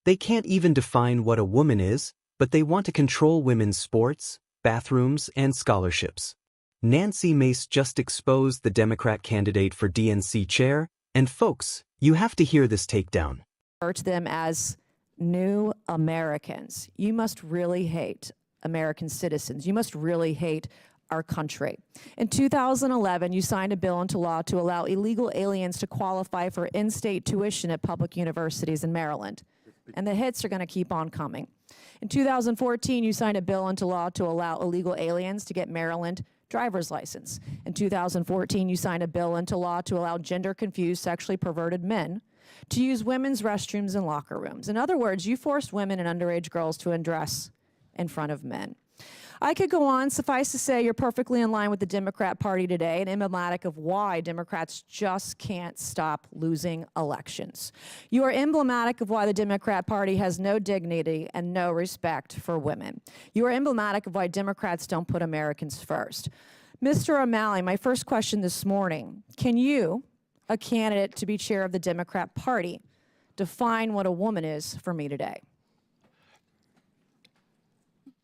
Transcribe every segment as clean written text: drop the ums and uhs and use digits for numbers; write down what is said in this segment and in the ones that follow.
They can't even define what a woman is, but they want to control women's sports, bathrooms, and scholarships. Nancy Mace just exposed the Democrat candidate for DNC chair, and folks, you have to hear this takedown. Refer to them as new Americans. You must really hate American citizens. You must really hate our country. In 2011, you signed a bill into law to allow illegal aliens to qualify for in-state tuition at public universities in Maryland. And the hits are going to keep on coming. In 2014, you signed a bill into law to allow illegal aliens to get Maryland driver's license. In 2014, you signed a bill into law to allow gender-confused, sexually perverted men to use women's restrooms and locker rooms. In other words, you forced women and underage girls to undress in front of men. I could go on. Suffice to say, you're perfectly in line with the Democrat Party today and emblematic of why Democrats just can't stop losing elections. You are emblematic of why the Democrat Party has no dignity and no respect for women. You are emblematic of why Democrats don't put Americans first. Mr. O'Malley, my first question this morning, can you, a candidate to be chair of the Democrat Party, define what a woman is for me today?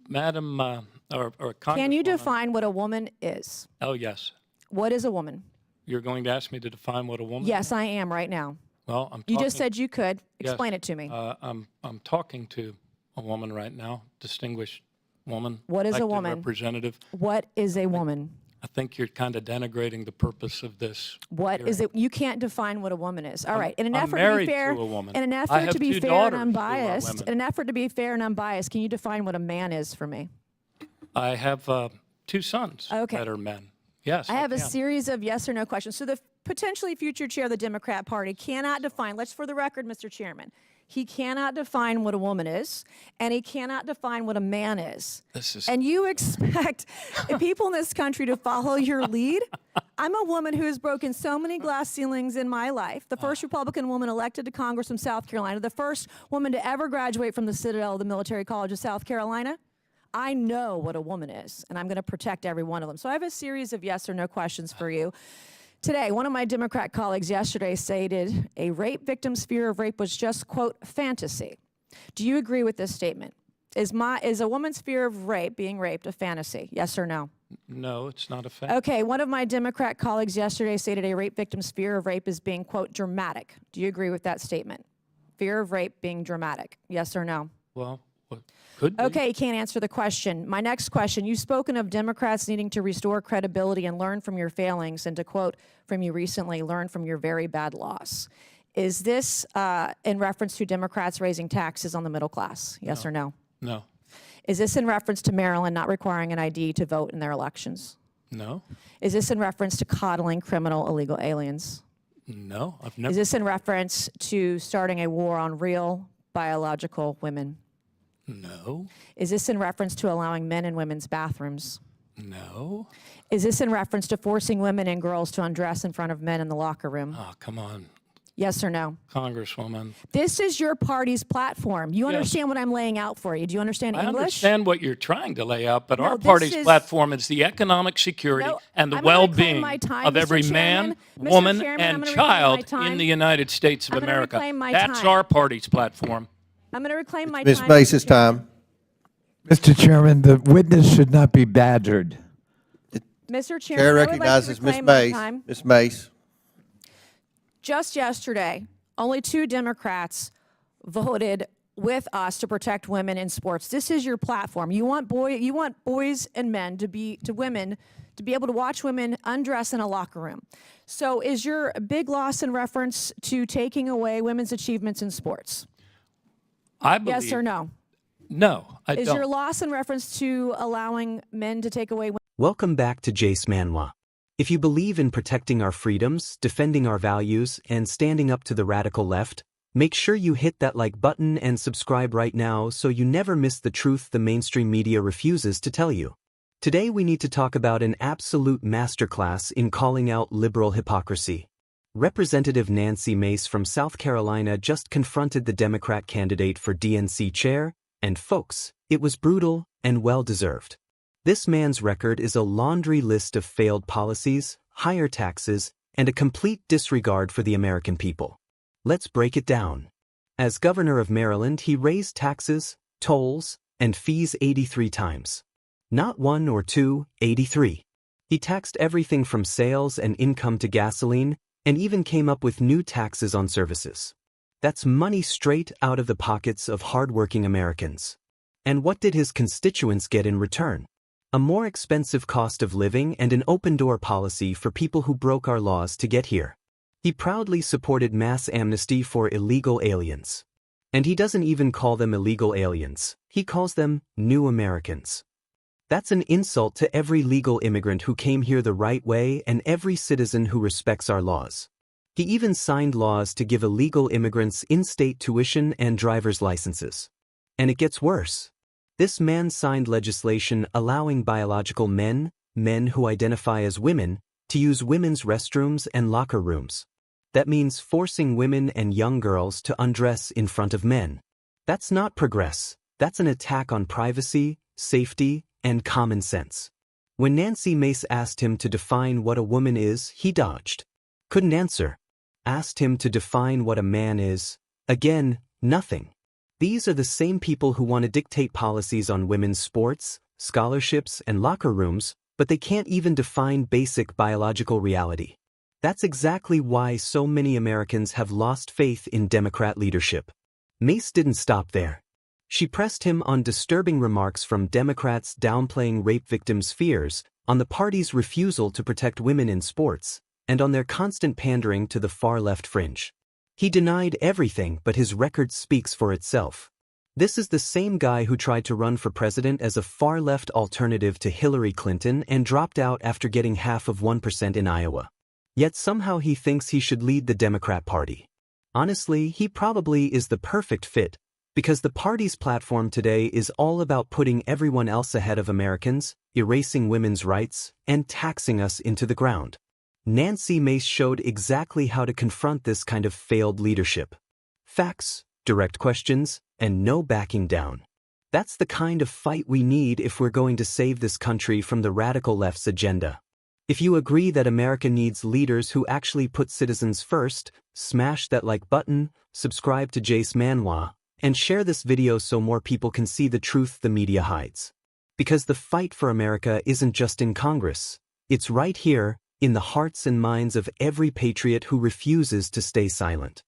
Madam, or Can you Congresswoman. define what a woman is? Oh, yes. What is a woman? You're going to ask me to define what a woman is? Yes, I am right now. Well, I'm You talking, just said you could. yes, Explain it to me. I'm talking to a woman right now, distinguished woman. What is a elected woman? Representative. What is a woman? I think you're kind of denigrating the purpose of this. What is hearing. it? You can't define what a woman is. All right. In an I'm effort to married be fair, to a woman. in an I effort have to be two fair and daughters who are unbiased, women. in an effort to be fair and unbiased, can you define what a man is for me? I have 2 sons Okay. that are men. Yes, I have a can. series of yes or no questions. So the potentially future chair of the Democrat Party cannot define, let's for the record, Mr. Chairman, he cannot define what a woman is, and he cannot define what a man is. This is And you expect people in this country to follow your lead? I'm a woman who has broken so many glass ceilings in my life. The first Republican woman elected to Congress from South Carolina, the first woman to ever graduate from the Citadel of the Military College of South Carolina. I know what a woman is, and I'm going to protect every one of them. So I have a series of yes or no questions for you. Today, one of my Democrat colleagues yesterday stated a rape victim's fear of rape was just, quote, fantasy. Do you agree with this statement? Is a woman's fear of rape, being raped, a fantasy? Yes or no? No, it's not a fact. Okay, one of my Democrat colleagues yesterday stated a rape victim's fear of rape is being, quote, dramatic. Do you agree with that statement? Fear of rape being dramatic? Yes or no? Well, what could be. Okay, you can't answer the question. My next question, you've spoken of Democrats needing to restore credibility and learn from your failings, and to quote from you recently, learn from your very bad loss. Is this in reference to Democrats raising taxes on the middle class? Yes or no? No. Is this in reference to Maryland not requiring an ID to vote in their elections? No. Is this in reference to coddling criminal illegal aliens? No. I've Is never. this in reference to starting a war on real biological women? No. Is this in reference to allowing men in women's bathrooms? No. Is this in reference to forcing women and girls to undress in front of men in the locker room? Oh, come on, Yes or no? Congresswoman. This is your party's platform. You Yes. understand what I'm laying out for you. Do you understand I English? understand what you're trying to lay out, but No, our this party's is- platform is the economic security No, and the I'm gonna reclaim well-being my time, of Mr. every Chairman. man, Mr. woman, Chairman, I'm and gonna reclaim my child time. in the United States of I'm gonna America. reclaim my That's time. our party's platform. I'm going to reclaim my Ms. time. Mace's Mr. Chairman. time. Mr. Chairman, the witness should not be badgered. Mr. Chairman, Chair I would like to recognizes Ms. reclaim my Mace. time. Ms. Mace. Just yesterday, only 2 Democrats voted with us to protect women in sports. This is your platform. You want boys and men women to be able to watch women undress in a locker room. So is your big loss in reference to taking away women's achievements in sports? I believe. Yes or no? No, I Is don't. your loss in reference to allowing men to take away women? Welcome back to Jace Manhwa. If you believe in protecting our freedoms, defending our values, and standing up to the radical left, make sure you hit that like button and subscribe right now so you never miss the truth the mainstream media refuses to tell you. Today we need to talk about an absolute masterclass in calling out liberal hypocrisy. Representative Nancy Mace from South Carolina just confronted the Democrat candidate for DNC chair, and folks, it was brutal and well-deserved. This man's record is a laundry list of failed policies, higher taxes, and a complete disregard for the American people. Let's break it down. As governor of Maryland, he raised taxes, tolls, and fees 83 times. Not 1 or 2, 83. He taxed everything from sales and income to gasoline, and even came up with new taxes on services. That's money straight out of the pockets of hardworking Americans. And what did his constituents get in return? A more expensive cost of living and an open-door policy for people who broke our laws to get here. He proudly supported mass amnesty for illegal aliens. And he doesn't even call them illegal aliens, he calls them new Americans. That's an insult to every legal immigrant who came here the right way and every citizen who respects our laws. He even signed laws to give illegal immigrants in-state tuition and driver's licenses. And it gets worse. This man signed legislation allowing biological men who identify as women, to use women's restrooms and locker rooms. That means forcing women and young girls to undress in front of men. That's not progress, that's an attack on privacy, safety, and common sense. When Nancy Mace asked him to define what a woman is, he dodged. Couldn't answer. Asked him to define what a man is. Again, nothing. These are the same people who want to dictate policies on women's sports, scholarships, and locker rooms, but they can't even define basic biological reality. That's exactly why so many Americans have lost faith in Democrat leadership. Mace didn't stop there. She pressed him on disturbing remarks from Democrats downplaying rape victims' fears, on the party's refusal to protect women in sports, and on their constant pandering to the far-left fringe. He denied everything, but his record speaks for itself. This is the same guy who tried to run for president as a far-left alternative to Hillary Clinton and dropped out after getting half of 1% in Iowa. Yet somehow he thinks he should lead the Democrat Party. Honestly, he probably is the perfect fit, because the party's platform today is all about putting everyone else ahead of Americans, erasing women's rights, and taxing us into the ground. Nancy Mace showed exactly how to confront this kind of failed leadership. Facts, direct questions, and no backing down. That's the kind of fight we need if we're going to save this country from the radical left's agenda. If you agree that America needs leaders who actually put citizens first, smash that like button, subscribe to Jace Manhwa, and share this video so more people can see the truth the media hides. Because the fight for America isn't just in Congress, it's right here, in the hearts and minds of every patriot who refuses to stay silent.